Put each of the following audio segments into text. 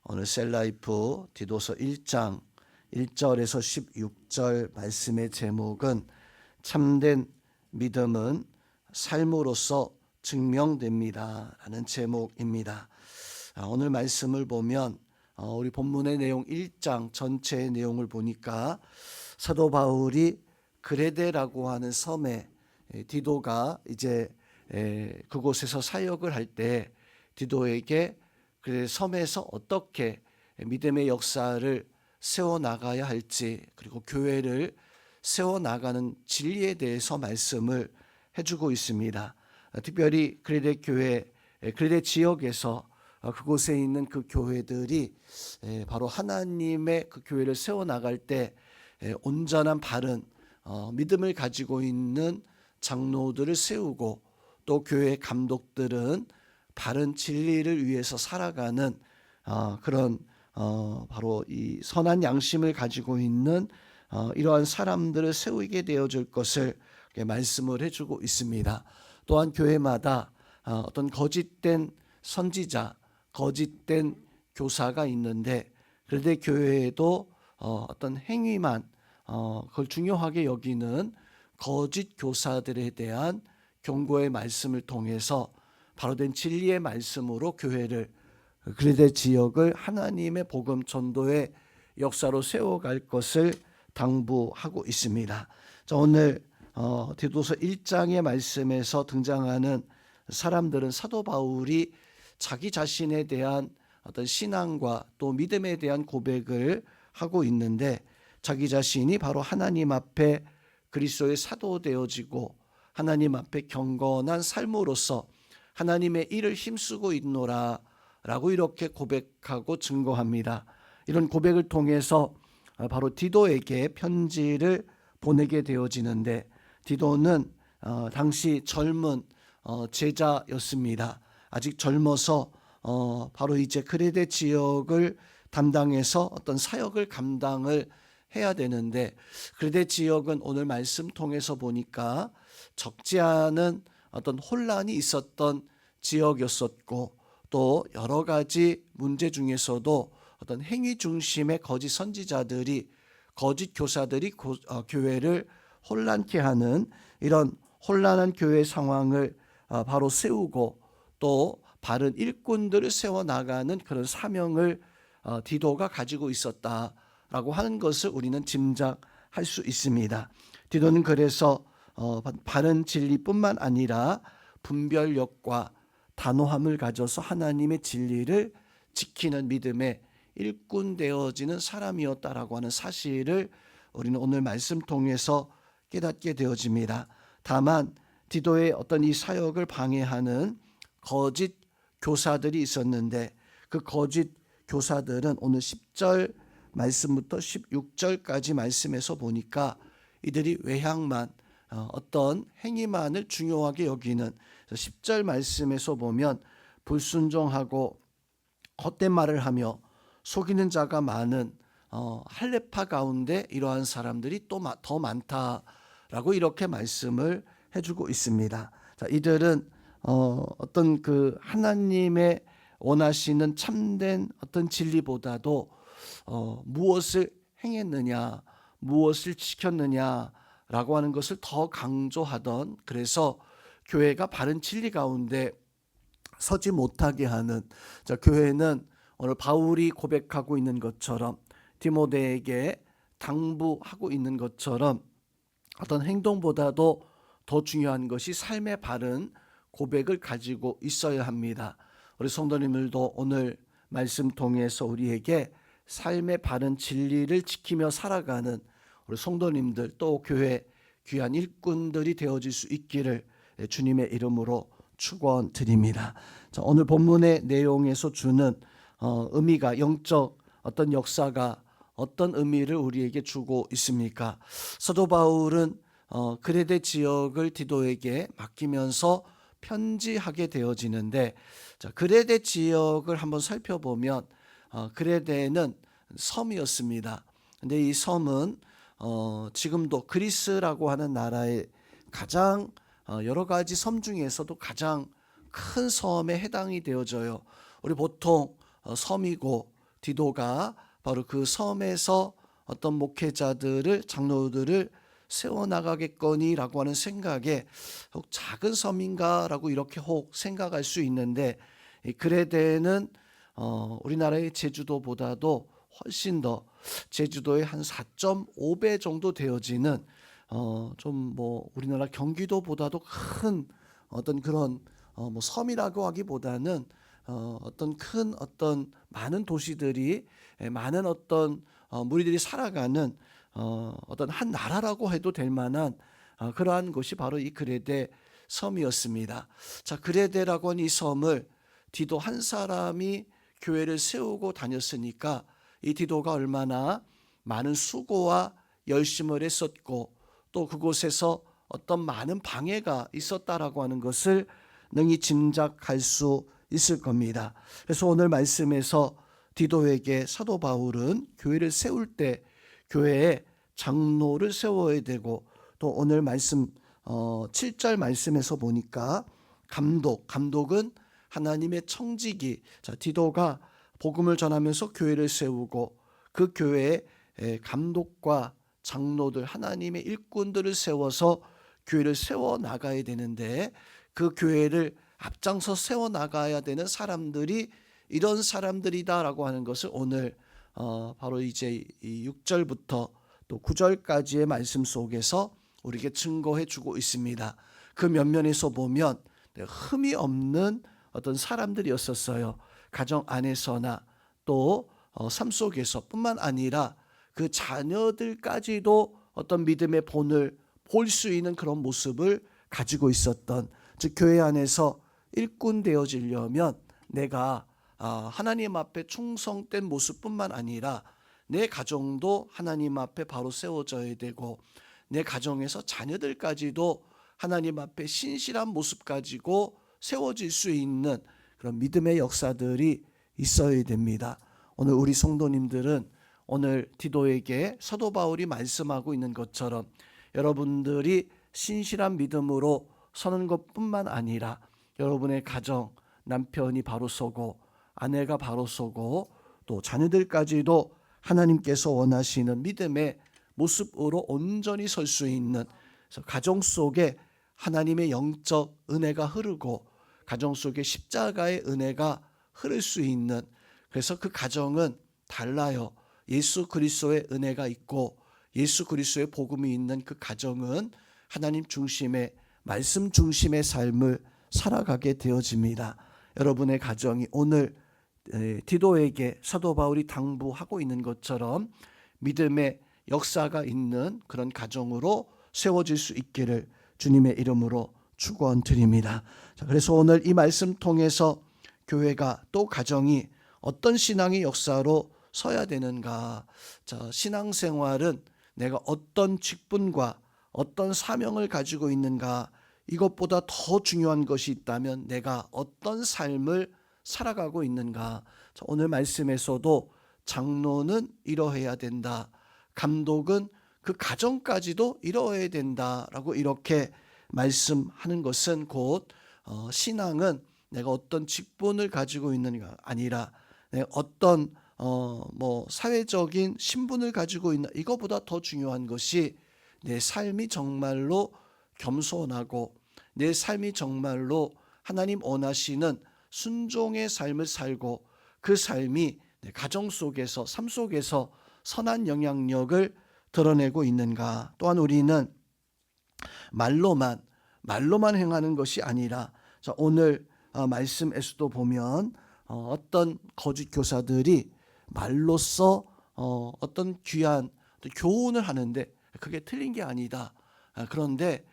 오늘 셀라이프 디도서 1장 1절에서 16절 말씀의 제목은 참된 믿음은 삶으로서 증명됩니다 라는 제목입니다. 오늘 말씀을 보면 우리 본문의 내용 1장 전체의 내용을 보니까 사도 바울이 그레데라고 하는 섬에 디도가 이제 그곳에서 사역을 할 때 디도에게 그 섬에서 어떻게 믿음의 역사를 세워나가야 할지, 그리고 교회를 세워나가는 진리에 대해서 말씀을 해주고 있습니다. 특별히 그레데 교회, 그레데 지역에서 그곳에 있는 그 교회들이 바로 하나님의 그 교회를 세워나갈 때 온전한 바른 믿음을 가지고 있는 장로들을 세우고, 또 교회 감독들은 바른 진리를 위해서 살아가는 그런 바로 이 선한 양심을 가지고 있는 이러한 사람들을 세우게 되어줄 것을 말씀을 해주고 있습니다. 또한 교회마다 어떤 거짓된 선지자, 거짓된 교사가 있는데, 그런데 교회에도 어떤 행위만 그걸 중요하게 여기는 거짓 교사들에 대한 경고의 말씀을 통해서 바로된 진리의 말씀으로 교회를, 그레데 지역을 하나님의 복음 전도의 역사로 세워갈 것을 당부하고 있습니다. 자, 오늘 디도서 1장의 말씀에서 등장하는 사람들은 사도 바울이 자기 자신에 대한 어떤 신앙과 또 믿음에 대한 고백을 하고 있는데, 자기 자신이 바로 하나님 앞에 그리스도의 사도 되어지고 하나님 앞에 경건한 삶으로서 하나님의 일을 힘쓰고 있노라 라고 이렇게 고백하고 증거합니다. 이런 고백을 통해서 바로 디도에게 편지를 보내게 되어지는데, 디도는 당시 젊은 제자였습니다. 아직 젊어서 바로 이제 그레데 지역을 담당해서 어떤 사역을 감당을 해야 되는데, 그레데 지역은 오늘 말씀 통해서 보니까 적지 않은 어떤 혼란이 있었던 지역이었었고, 또 여러 가지 문제 중에서도 어떤 행위 중심의 거짓 선지자들이, 거짓 교사들이 교회를 혼란케 하는 이런 혼란한 교회 상황을 바로 세우고, 또 바른 일꾼들을 세워나가는 그런 사명을 디도가 가지고 있었다라고 하는 것을 우리는 짐작할 수 있습니다. 디도는 그래서 바른 진리뿐만 아니라 분별력과 단호함을 가져서 하나님의 진리를 지키는 믿음의 일꾼 되어지는 사람이었다라고 하는 사실을 우리는 오늘 말씀 통해서 깨닫게 되어집니다. 다만 디도의 어떤 이 사역을 방해하는 거짓 교사들이 있었는데, 그 거짓 교사들은 오늘 10절 말씀부터 16절까지 말씀에서 보니까 이들이 외향만, 어떤 행위만을 중요하게 여기는, 10절 말씀에서 보면 불순종하고 헛된 말을 하며 속이는 자가 많은 할례파 가운데 이러한 사람들이 또 더 많다라고 이렇게 말씀을 해주고 있습니다. 자, 이들은 어떤 그 하나님의 원하시는 참된 어떤 진리보다도 무엇을 행했느냐, 무엇을 지켰느냐라고 하는 것을 더 강조하던, 그래서 교회가 바른 진리 가운데 서지 못하게 하는, 자, 교회는 오늘 바울이 고백하고 있는 것처럼, 디모데에게 당부하고 있는 것처럼 어떤 행동보다도 더 중요한 것이 삶의 바른 고백을 가지고 있어야 합니다. 우리 성도님들도 오늘 말씀 통해서 우리에게 삶의 바른 진리를 지키며 살아가는 우리 성도님들, 또 교회 귀한 일꾼들이 되어질 수 있기를 주님의 이름으로 축원드립니다. 자, 오늘 본문의 내용에서 주는 의미가, 영적 어떤 역사가 어떤 의미를 우리에게 주고 있습니까? 사도 바울은 그레데 지역을 디도에게 맡기면서 편지하게 되어지는데, 자, 그레데 지역을 한번 살펴보면 그레데는 섬이었습니다. 근데 이 섬은 지금도 그리스라고 하는 나라의 가장 여러 가지 섬 중에서도 가장 큰 섬에 해당이 되어져요. 우리 보통 섬이고 디도가 바로 그 섬에서 어떤 목회자들을 장로들을 세워나가겠거니라고 하는 생각에 혹 작은 섬인가라고 이렇게 혹 생각할 수 있는데, 이 그레데는 우리나라의 제주도보다도 훨씬 더, 제주도의 한 4.5배 정도 되어지는 좀 뭐 우리나라 경기도보다도 큰 어떤 그런 뭐 섬이라고 하기보다는 어떤 큰 어떤 많은 도시들이, 많은 어떤 무리들이 살아가는 어떤 한 나라라고 해도 될 만한 그러한 곳이 바로 이 그레데 섬이었습니다. 자, 그레데라고 하는 이 섬을 디도 한 사람이 교회를 세우고 다녔으니까 이 디도가 얼마나 많은 수고와 열심을 했었고, 또 그곳에서 어떤 많은 방해가 있었다라고 하는 것을 능히 짐작할 수 있을 겁니다. 그래서 오늘 말씀에서 디도에게 사도 바울은 교회를 세울 때 교회에 장로를 세워야 되고, 또 오늘 말씀 7절 말씀에서 보니까 감독은 하나님의 청지기. 자, 디도가 복음을 전하면서 교회를 세우고 그 교회에 감독과 장로들, 하나님의 일꾼들을 세워서 교회를 세워 나가야 되는데, 그 교회를 앞장서 세워 나가야 되는 사람들이 이런 사람들이다라고 하는 것을 오늘 바로 이제 이 6절부터 또 9절까지의 말씀 속에서 우리에게 증거해 주고 있습니다. 그 면면에서 보면 흠이 없는 어떤 사람들이었었어요. 가정 안에서나 또 삶 속에서 뿐만 아니라 그 자녀들까지도 어떤 믿음의 본을 볼 수 있는 그런 모습을 가지고 있었던, 즉 교회 안에서 일꾼 되어지려면 내가 하나님 앞에 충성된 모습뿐만 아니라 내 가정도 하나님 앞에 바로 세워져야 되고, 내 가정에서 자녀들까지도 하나님 앞에 신실한 모습 가지고 세워질 수 있는 그런 믿음의 역사들이 있어야 됩니다. 오늘 우리 성도님들은 오늘 디도에게 사도 바울이 말씀하고 있는 것처럼 여러분들이 신실한 믿음으로 서는 것뿐만 아니라 여러분의 가정, 남편이 바로 서고 아내가 바로 서고 또 자녀들까지도 하나님께서 원하시는 믿음의 모습으로 온전히 설 수 있는, 그래서 가정 속에 하나님의 영적 은혜가 흐르고 가정 속에 십자가의 은혜가 흐를 수 있는, 그래서 그 가정은 달라요. 예수 그리스도의 은혜가 있고 예수 그리스도의 복음이 있는 그 가정은 하나님 중심의, 말씀 중심의 삶을 살아가게 되어집니다. 여러분의 가정이 오늘 디도에게 사도 바울이 당부하고 있는 것처럼 믿음의 역사가 있는 그런 가정으로 세워질 수 있기를 주님의 이름으로 축원드립니다. 그래서 오늘 이 말씀 통해서 교회가 또 가정이 어떤 신앙의 역사로 서야 되는가. 자, 신앙생활은 내가 어떤 직분과 어떤 사명을 가지고 있는가, 이것보다 더 중요한 것이 있다면 내가 어떤 삶을 살아가고 있는가. 자, 오늘 말씀에서도 장로는 이러해야 된다, 감독은 그 가정까지도 이러해야 된다라고 이렇게 말씀하는 것은 곧 신앙은 내가 어떤 직분을 가지고 있는가 아니라 내가 어떤 뭐 사회적인 신분을 가지고 있나, 이거보다 더 중요한 것이 내 삶이 정말로 겸손하고 내 삶이 정말로 하나님 원하시는 순종의 삶을 살고 그 삶이 내 가정 속에서, 삶 속에서 선한 영향력을 드러내고 있는가. 또한 우리는 말로만 행하는 것이 아니라, 자, 오늘 말씀에서도 보면 어떤 거짓 교사들이 말로써 어떤 귀한 교훈을 하는데 그게 틀린 게 아니다. 그런데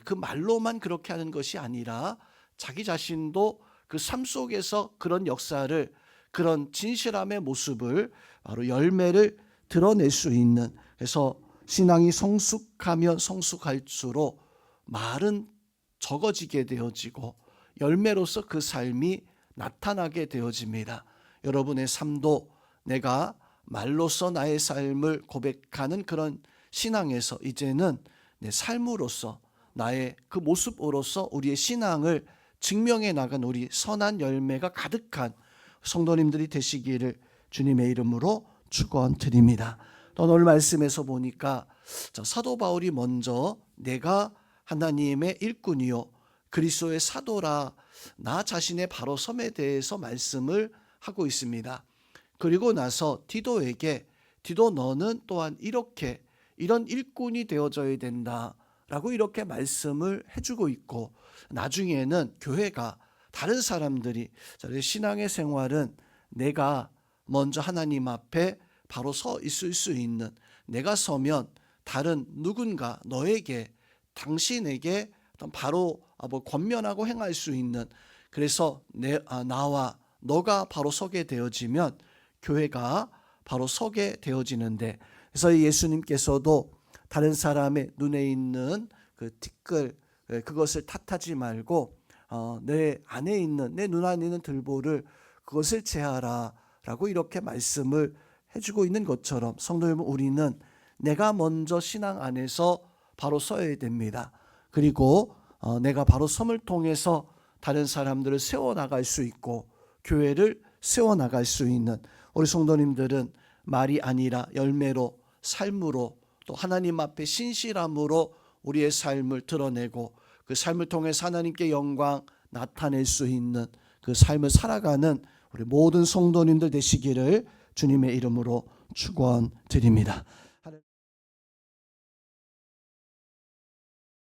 그 말로만 그렇게 하는 것이 아니라 자기 자신도 그 삶 속에서 그런 역사를, 그런 진실함의 모습을, 바로 열매를 드러낼 수 있는, 그래서 신앙이 성숙하면 성숙할수록 말은 적어지게 되어지고 열매로서 그 삶이 나타나게 되어집니다. 여러분의 삶도 내가 말로써 나의 삶을 고백하는 그런 신앙에서 이제는 내 삶으로서, 나의 그 모습으로서 우리의 신앙을 증명해 나간 우리 선한 열매가 가득한 성도님들이 되시기를 주님의 이름으로 축원드립니다. 또 오늘 말씀에서 보니까 사도 바울이 먼저 내가 하나님의 일꾼이요 그리스도의 사도라 나 자신의 바로 섬에 대해서 말씀을 하고 있습니다. 그리고 나서 디도에게 디도 너는 또한 이런 일꾼이 되어져야 된다라고 이렇게 말씀을 해주고 있고, 나중에는 교회가 다른 사람들이 신앙의 생활은 내가 먼저 하나님 앞에 바로 서 있을 수 있는, 내가 서면 다른 누군가 너에게 당신에게 바로 권면하고 행할 수 있는, 그래서 나와 너가 바로 서게 되어지면 교회가 바로 서게 되어지는데, 그래서 예수님께서도 다른 사람의 눈에 있는 그 티끌 그것을 탓하지 말고 내 안에 있는 내 눈 안에 있는 들보를 그것을 제하라 라고 이렇게 말씀을 해주고 있는 것처럼, 성도 여러분, 우리는 내가 먼저 신앙 안에서 바로 서야 됩니다. 그리고 내가 바로 섬을 통해서 다른 사람들을 세워나갈 수 있고 교회를 세워나갈 수 있는 우리 성도님들은 말이 아니라 열매로, 삶으로, 또 하나님 앞에 신실함으로 우리의 삶을 드러내고 그 삶을 통해서 하나님께 영광 나타낼 수 있는 그 삶을 살아가는 우리 모든 성도님들 되시기를 주님의 이름으로 축원드립니다.